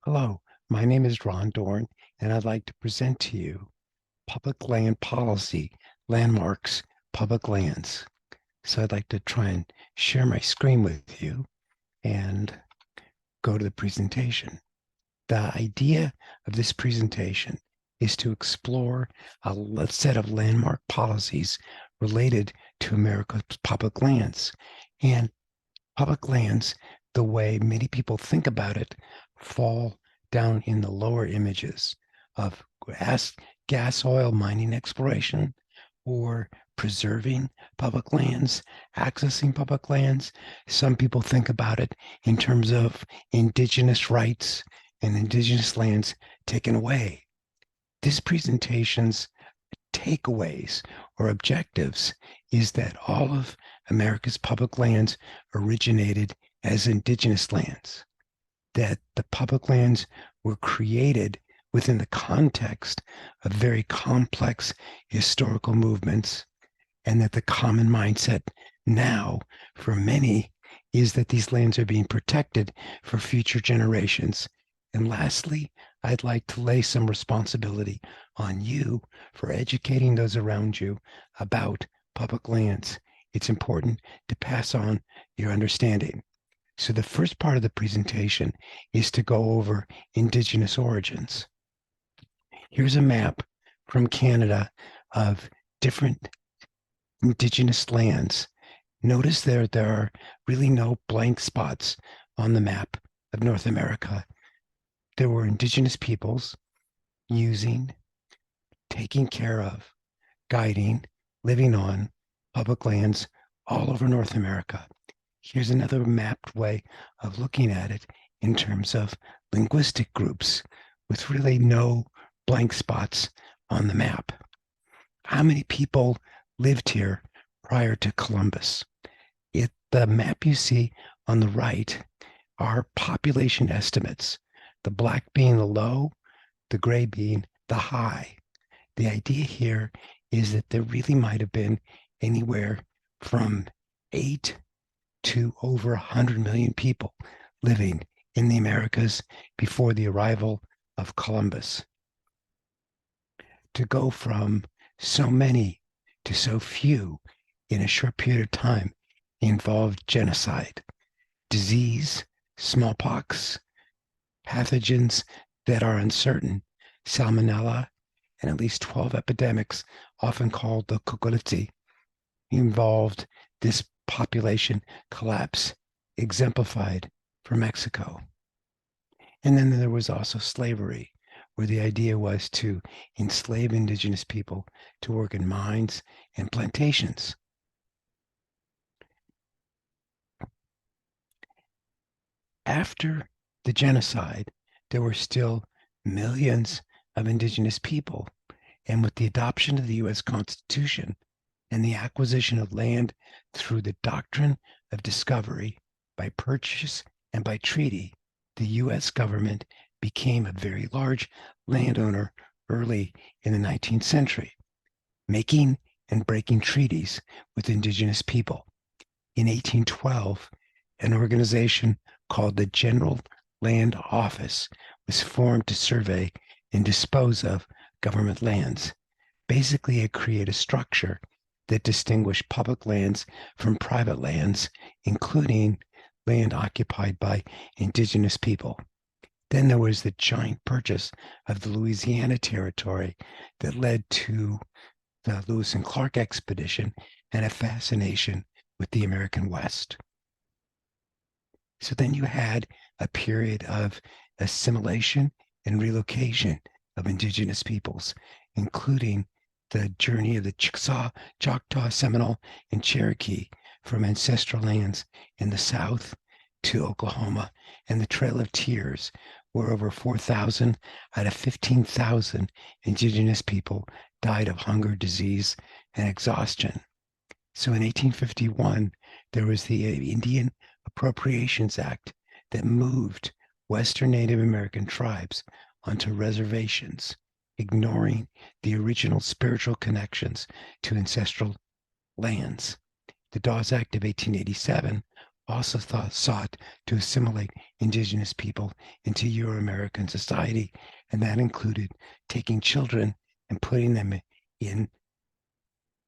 Hello, my name is Ron Dorn, and I'd like to present to you Public Land Policy, Landmarks, Public Lands. So I'd like to try and share my screen with you and go to the presentation. The idea of this presentation is to explore a set of landmark policies related to America's public lands. And public lands, the way many people think about it, fall down in the lower images of gas, oil mining exploration, or preserving public lands, accessing public lands. Some people think about it in terms of indigenous rights and indigenous lands taken away. This presentation's takeaways or objectives is that all of America's public lands originated as indigenous lands, that the public lands were created within the context of very complex historical movements, and that the common mindset now for many is that these lands are being protected for future generations. And lastly, I'd like to lay some responsibility on you for educating those around you about public lands. It's important to pass on your understanding. So the first part of the presentation is to go over Indigenous origins. Here's a map from Canada of different Indigenous lands. Notice there are really no blank spots on the map of North America. There were Indigenous peoples using, taking care of, guiding, living on public lands all over North America. Here's another mapped way of looking at it in terms of linguistic groups with really no blank spots on the map. How many people lived here prior to Columbus? The map you see on the right are population estimates, the black being the low, the gray being the high. The idea here is that there really might have been anywhere from 8 to over 100 million people living in the Americas before the arrival of Columbus. To go from so many to so few in a short period of time involved genocide, disease, smallpox, pathogens that are uncertain, salmonella, and at least 12 epidemics, often called the Cucullitzi, involved this population collapse, exemplified for Mexico. And then there was also slavery, where the idea was to enslave indigenous people to work in mines and plantations. After the genocide, there were still millions of indigenous people. And with the adoption of the U.S. Constitution and the acquisition of land through the doctrine of discovery by purchase and by treaty, the U.S. government became a very large landowner early in the 19th century, making and breaking treaties with indigenous people. In 1812, an organization called the General Land Office was formed to survey and dispose of government lands. Basically, it created a structure that distinguished public lands from private lands, including land occupied by indigenous people. Then there was the giant purchase of the Louisiana Territory that led to the Lewis and Clark expedition and a fascination with the American West. So then you had a period of assimilation and relocation of indigenous peoples, including the journey of the Chickasaw, Choctaw, Seminole, and Cherokee from ancestral lands in the South to Oklahoma, and the Trail of Tears, where over 4,000 out of 15,000 indigenous people died of hunger, disease, and exhaustion. So in 1851, there was the Indian Appropriations Act that moved Western Native American tribes onto reservations, ignoring the original spiritual connections to ancestral lands. The Dawes Act of 1887 also sought to assimilate indigenous people into Euro-American society, and that included taking children and putting them in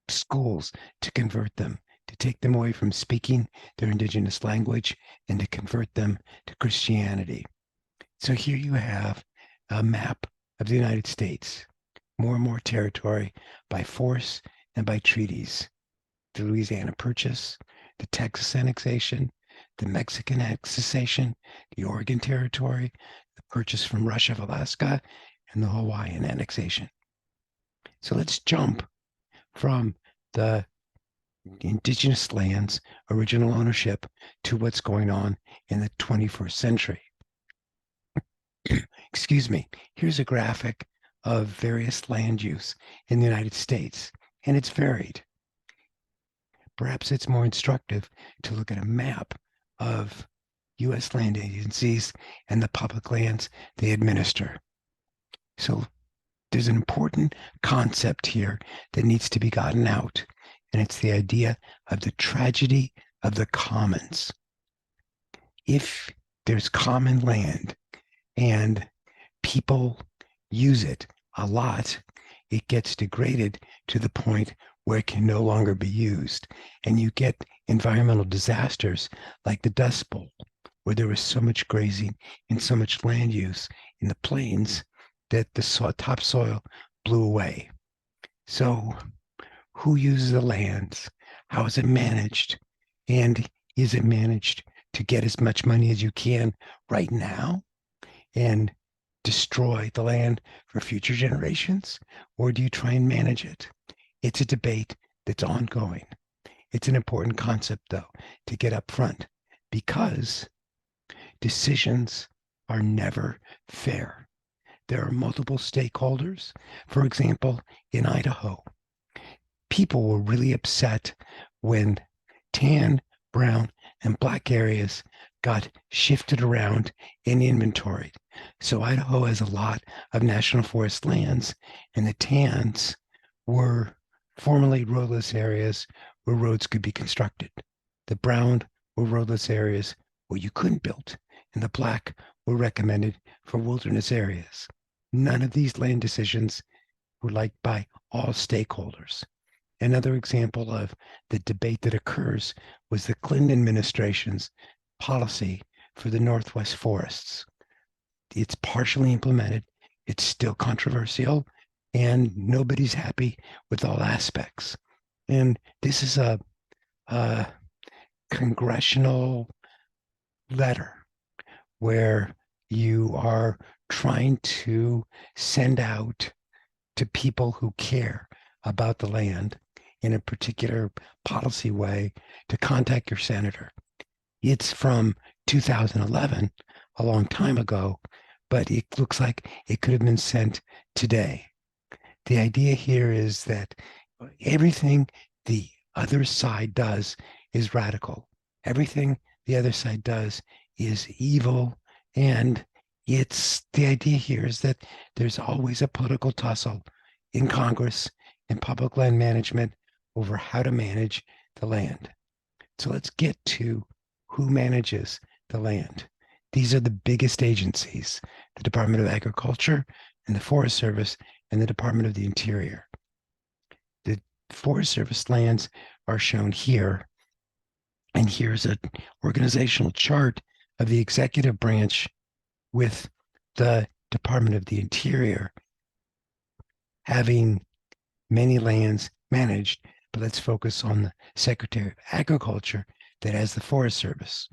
schools to convert them, to take them away from speaking their indigenous language and to convert them to Christianity. So here you have a map of the United States, more and more territory by force and by treaties. The Louisiana Purchase, the Texas annexation, the Mexican annexation, the Oregon Territory, the purchase from Russia of Alaska, and the Hawaiian annexation. So let's jump from the indigenous lands, original ownership, to what's going on in the 21st century. Excuse me. Here's a graphic of various land use in the United States, and it's varied. Perhaps it's more instructive to look at a map of U.S. land agencies and the public lands they administer. So there's an important concept here that needs to be gotten out, and it's the idea of the tragedy of the commons. If there's common land and people use it a lot, it gets degraded to the point where it can no longer be used. And you get environmental disasters like the Dust Bowl, where there was so much grazing and so much land use in the plains that the topsoil blew away. So who uses the lands? How is it managed? And is it managed to get as much money as you can right now and destroy the land for future generations? Or do you try and manage it? It's a debate that's ongoing. It's an important concept, though, to get up front, because decisions are never fair. There are multiple stakeholders. For example, in Idaho, people were really upset when tan, brown, and black areas got shifted around and inventoried. So Idaho has a lot of national forest lands, and the tans were formerly roadless areas where roads could be constructed. The brown were roadless areas where you couldn't build, and the black were recommended for wilderness areas. None of these land decisions were liked by all stakeholders. Another example of the debate that occurs was the Clinton administration's policy for the Northwest forests. It's partially implemented. It's still controversial, and nobody's happy with all aspects. And this is a congressional letter where you are trying to send out to people who care about the land in a particular policy way to contact your senator. It's from 2011, a long time ago, but it looks like it could have been sent today. The idea here is that everything the other side does is radical. Everything the other side does is evil. And it's the idea here is that there's always a political tussle in Congress and public land management over how to manage the land. So let's get to who manages the land. These are the biggest agencies: the Department of Agriculture and the Forest Service and the Department of the Interior. The Forest Service lands are shown here. And here's an organizational chart of the executive branch with the Department of the Interior having many lands managed, but let's focus on the Secretary of Agriculture that has the Forest Service.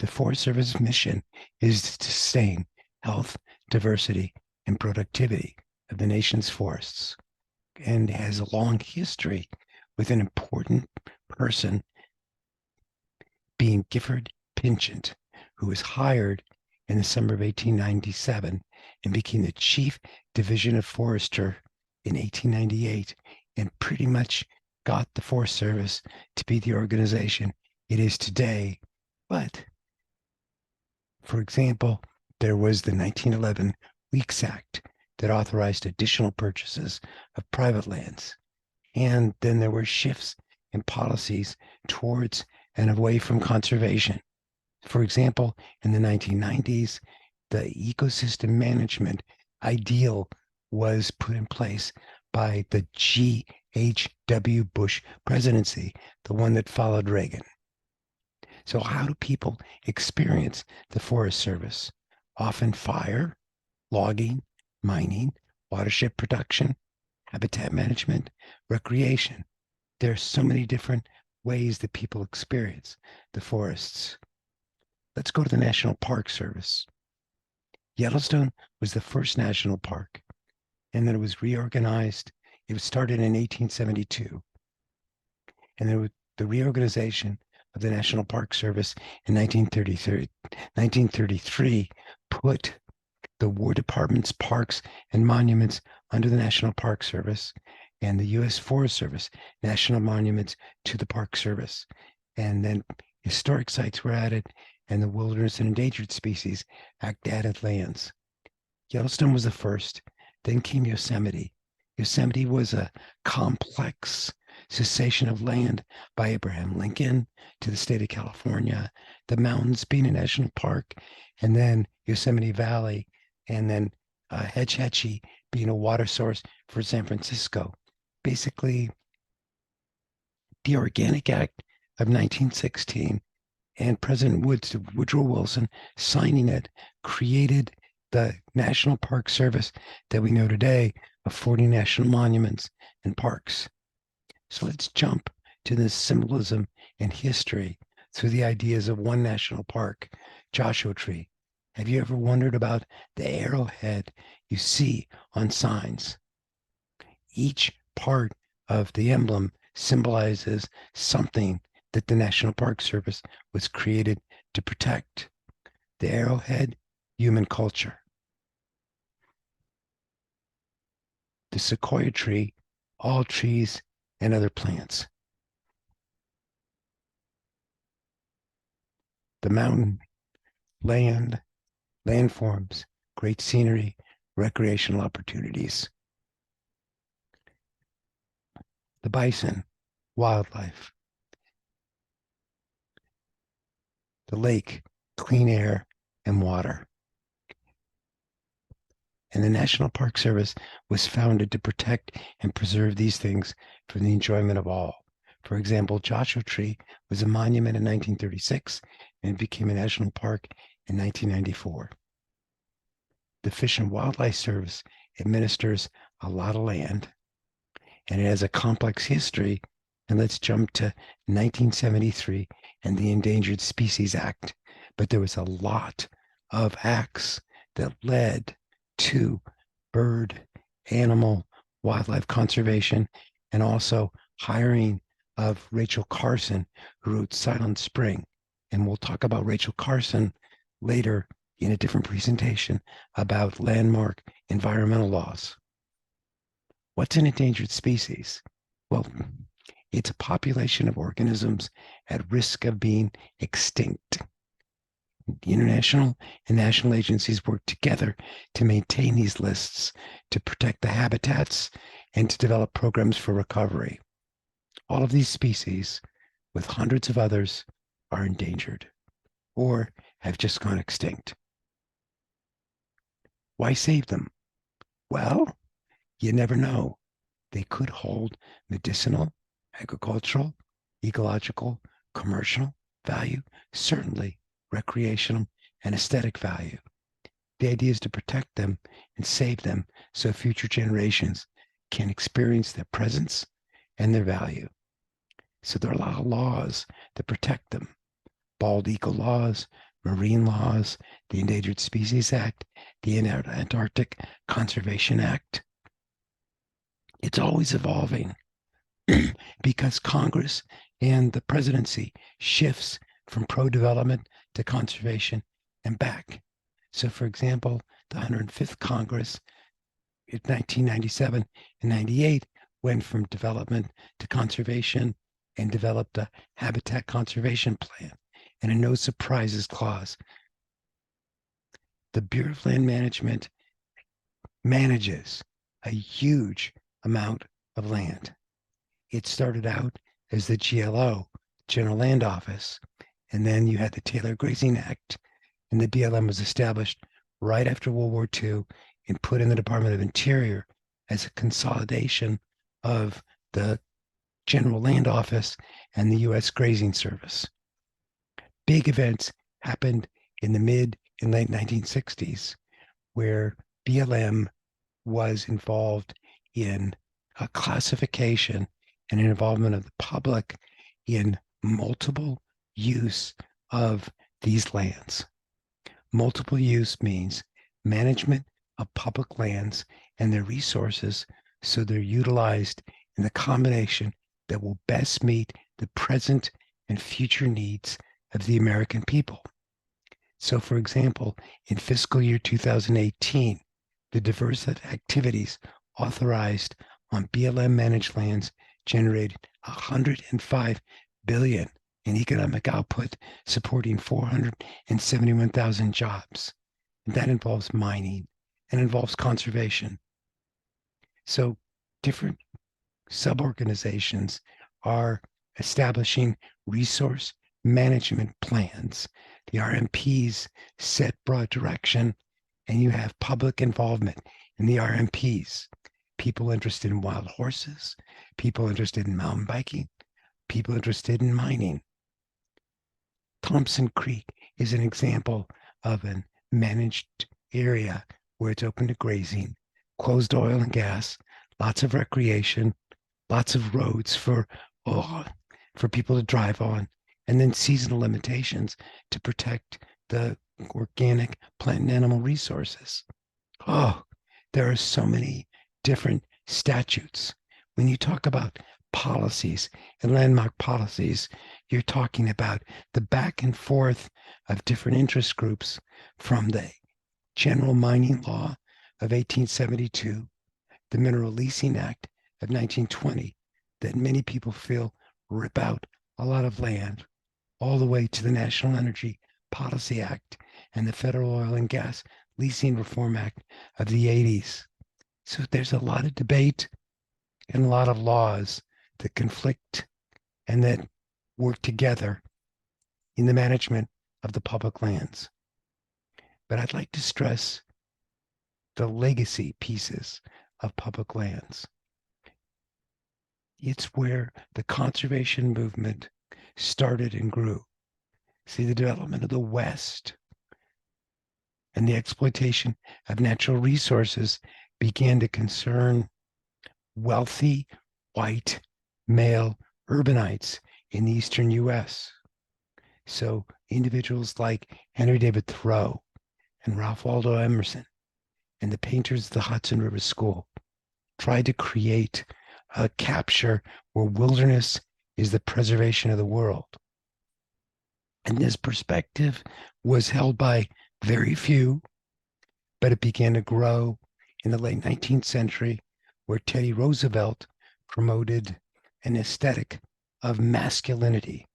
The Forest Service mission is to sustain health, diversity, and productivity of the nation's forests, and has a long history with an important person being Gifford Pinchot, who was hired in the summer of 1897 and became the Chief Division of Forester in 1898, and pretty much got the Forest Service to be the organization it is today. But, for example, there was the 1911 Weeks Act that authorized additional purchases of private lands. And then there were shifts in policies towards and away from conservation. For example, in the 1990s, the ecosystem management ideal was put in place by the G.H.W. Bush presidency, the one that followed Reagan. So how do people experience the Forest Service? Often fire, logging, mining, watershed production, habitat management, recreation. There are so many different ways that people experience the forests. Let's go to the National Park Service. Yellowstone was the first national park, and then it was reorganized. It was started in 1872, and there was the reorganization of the National Park Service in 1933 put the War Department's parks and monuments under the National Park Service and the U.S. Forest Service national monuments to the Park Service. And then historic sites were added, and the Wilderness and Endangered Species Act added lands. Yellowstone was the first. Then came Yosemite. Yosemite was a complex cessation of land by Abraham Lincoln to the state of California, the mountains being a national park, and then Yosemite Valley, and then Hetch Hetchy being a water source for San Francisco. Basically, the Organic Act of 1916 and President Woodrow Wilson signing it created the National Park Service that we know today of 40 national monuments and parks. So let's jump to this symbolism and history through the ideas of one national park, Joshua Tree. Have you ever wondered about the arrowhead you see on signs? Each part of the emblem symbolizes something that the National Park Service was created to protect. The arrowhead, human culture. The sequoia tree, all trees and other plants. The mountain, landforms, great scenery, recreational opportunities. The bison, wildlife. The lake, clean air and water. And the National Park Service was founded to protect and preserve these things for the enjoyment of all. For example, Joshua Tree was a monument in 1936 and became a national park in 1994. The Fish and Wildlife Service administers a lot of land, and it has a complex history. And let's jump to 1973 and the Endangered Species Act. But there was a lot of acts that led to bird, animal, wildlife conservation, and also hiring of Rachel Carson, who wrote Silent Spring. And we'll talk about Rachel Carson later in a different presentation about landmark environmental laws. What's an endangered species? Well, it's a population of organisms at risk of being extinct. The international and national agencies work together to maintain these lists, to protect the habitats, and to develop programs for recovery. All of these species, with hundreds of others, are endangered or have just gone extinct. Why save them? Well, you never know. They could hold medicinal, agricultural, ecological, commercial value, certainly recreational and aesthetic value. The idea is to protect them and save them so future generations can experience their presence and their value. So there are a lot of laws that protect them. Bald eagle laws, marine laws, the Endangered Species Act, the Antarctic Conservation Act. It's always evolving because Congress and the presidency shifts from pro-development to conservation and back. So for example, the 105th Congress in 1997 and 98 went from development to conservation and developed a habitat conservation plan and a no surprises clause. The Bureau of Land Management manages a huge amount of land. It started out as the GLO, General Land Office, And then you had the Taylor Grazing Act, and the BLM was established right after World War II and put in the Department of Interior as a consolidation of the General Land Office and the U.S. Grazing Service. Big events happened in the mid and late 1960s where BLM was involved in a classification and an involvement of the public in multiple use of these lands. Multiple use means management of public lands and their resources so they're utilized in the combination that will best meet the present and future needs of the American people. So, for example, in fiscal year 2018, the diverse activities authorized on BLM managed lands generated 105 billion in economic output, supporting 471,000 jobs. And that involves mining and involves conservation. So different sub-organizations are establishing resource management plans. The RMPs set broad direction, and you have public involvement in the RMPs. People interested in wild horses, people interested in mountain biking, people interested in mining. Thompson Creek is an example of a managed area where it's open to grazing, closed oil and gas, lots of recreation, lots of roads for people to drive on, and then seasonal limitations to protect the organic plant and animal resources. Oh, there are so many different statutes. When you talk about policies and landmark policies, you're talking about the back and forth of different interest groups from the General Mining Law of 1872, the Mineral Leasing Act of 1920, that many people feel rip out a lot of land, all the way to the National Energy Policy Act and the Federal Oil and Gas Leasing Reform Act of the 80s. So there's a lot of debate and a lot of laws that conflict and that work together in the management of the public lands. But I'd like to stress the legacy pieces of public lands. It's where the conservation movement started and grew. See, the development of the West and the exploitation of natural resources began to concern wealthy, white, male urbanites in the eastern U.S. So individuals like Henry David Thoreau and Ralph Waldo Emerson and the painters of the Hudson River School tried to create a capture where wilderness is the preservation of the world. And this perspective was held by very few, but it began to grow in the late 19th century, where Teddy Roosevelt promoted an aesthetic of masculinity.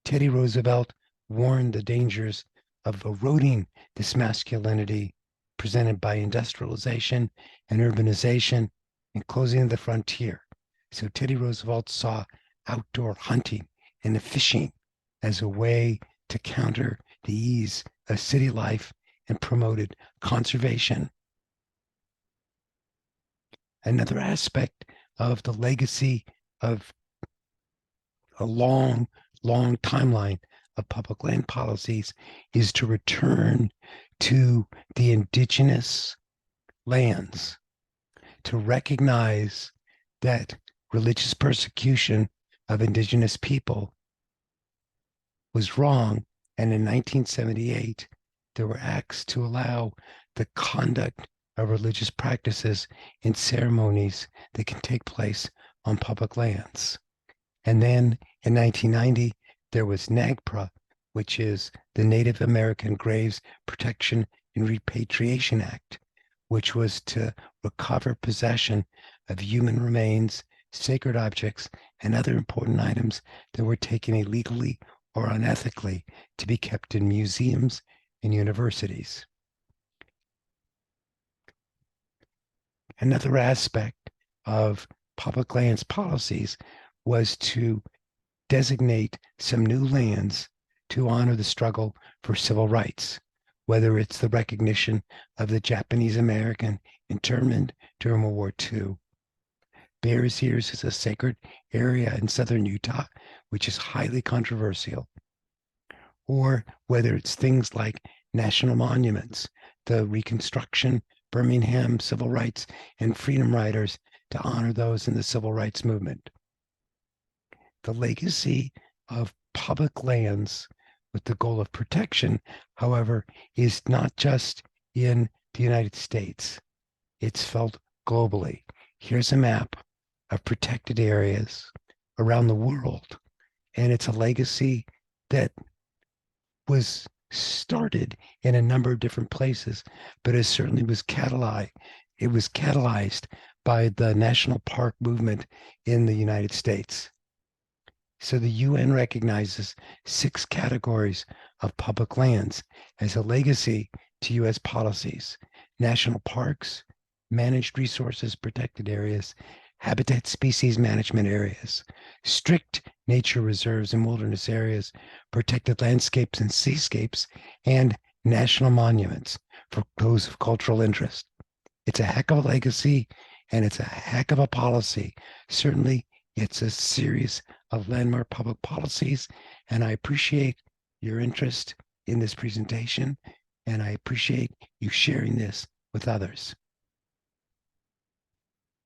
Teddy Roosevelt warned the dangers of eroding this masculinity presented by industrialization and urbanization and closing of the frontier. So Teddy Roosevelt saw outdoor hunting and fishing as a way to counter the ease of city life and promoted conservation. Another aspect of the legacy of a long, long timeline of public land policies is to return to the indigenous lands, to recognize that religious persecution of indigenous people was wrong. And in 1978, there were acts to allow the conduct of religious practices and ceremonies that can take place on public lands. And then in 1990, there was NAGPRA, which is the Native American Graves Protection and Repatriation Act, which was to recover possession of human remains, sacred objects, and other important items that were taken illegally or unethically to be kept in museums and universities. Another aspect of public lands policies was to designate some new lands to honor the struggle for civil rights, whether it's the recognition of the Japanese American internment during World War II. Bears Ears is a sacred area in southern Utah, which is highly controversial, or whether it's things like national monuments, the Reconstruction, Birmingham civil rights and freedom riders to honor those in the civil rights movement. The legacy of public lands with the goal of protection, however, is not just in the United States. It's felt globally. Here's a map of protected areas around the world, and it's a legacy that was started in a number of different places, but it certainly was catalyzed. It was catalyzed by the national park movement in the United States. So the UN recognizes 6 categories of public lands as a legacy to US policies: national parks, managed resources protected areas, habitat species management areas, strict nature reserves and wilderness areas, protected landscapes and seascapes, and national monuments for those of cultural interest. It's a heck of a legacy and it's a heck of a policy. Certainly, it's a series of landmark public policies, and I appreciate your interest in this presentation, and I appreciate you sharing this with others.